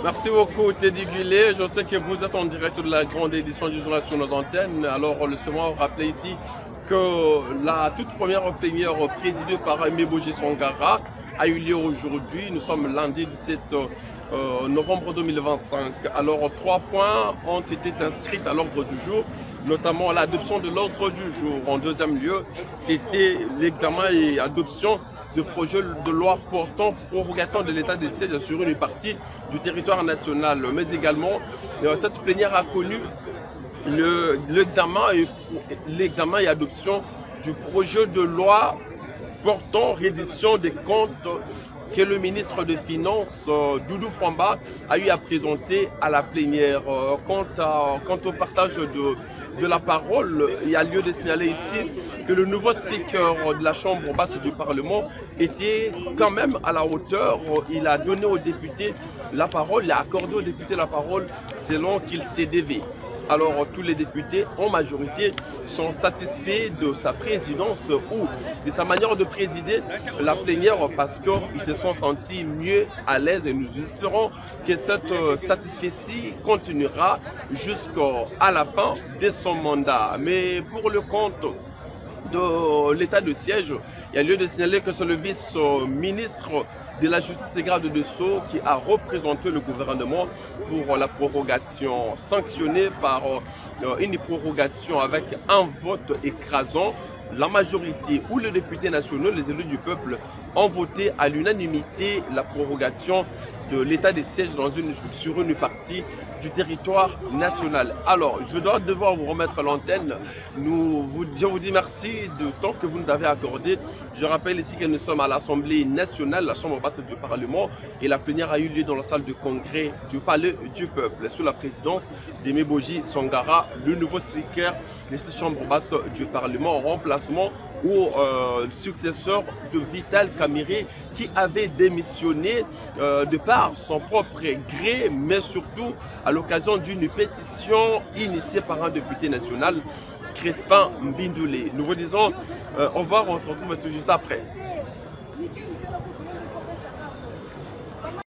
Merci beaucoup Teddy Gullet. Je sais que vous êtes en direct de la grande édition du journal sur nos antennes. Alors laissez-moi rappeler ici que la toute première plénière présidée par Meboji Songara a eu lieu aujourd'hui. Nous sommes lundi du 7 novembre 2025. Alors 3 points ont été inscrits à l'ordre du jour, notamment l'adoption de l'ordre du jour. En deuxième lieu, c'était l'examen et adoption de projet de loi portant prorogation de l'état de siège sur une partie du territoire national. Mais également, cette plénière a connu l'examen et adoption du projet de loi portant reddition des comptes que le ministre des Finances, Doudou Fwamba, a eu à présenter à la plénière. Quant au partage de la parole, il y a lieu de signaler ici que le nouveau speaker de la Chambre basse du Parlement était quand même à la hauteur. Il a donné aux députés la parole, il a accordé aux députés la parole selon qu'il s'est dévé. Alors tous les députés en majorité sont satisfaits de sa présidence ou de sa manière de présider la plénière parce qu'ils se sont sentis mieux à l'aise et nous espérons que cette satisfaction continuera jusqu'à la fin de son mandat. Mais pour le compte de l'état de siège, il y a lieu de signaler que c'est le vice-ministre de la Justice et garde de Sceaux qui a représenté le gouvernement pour la prorogation, sanctionnée par une prorogation avec un vote écrasant. La majorité ou les députés nationaux, les élus du peuple, ont voté à l'unanimité la prorogation de l'état de siège sur une partie du territoire national. Alors, je dois devoir vous remettre l'antenne. Je vous dis merci du temps que vous nous avez accordé. Je rappelle ici que nous sommes à l'Assemblée nationale, la Chambre basse du Parlement, et la plénière a eu lieu dans la salle de congrès du Palais du Peuple, sous la présidence de Meboji Songara, le nouveau speaker de cette Chambre basse du Parlement, en remplacement au successeur de Vital Kamerhe, qui avait démissionné de par son propre gré, mais surtout à l'occasion d'une pétition initiée par un député national, Crespin Mbindoulé. Nous vous disons au revoir, on se retrouve tout juste après.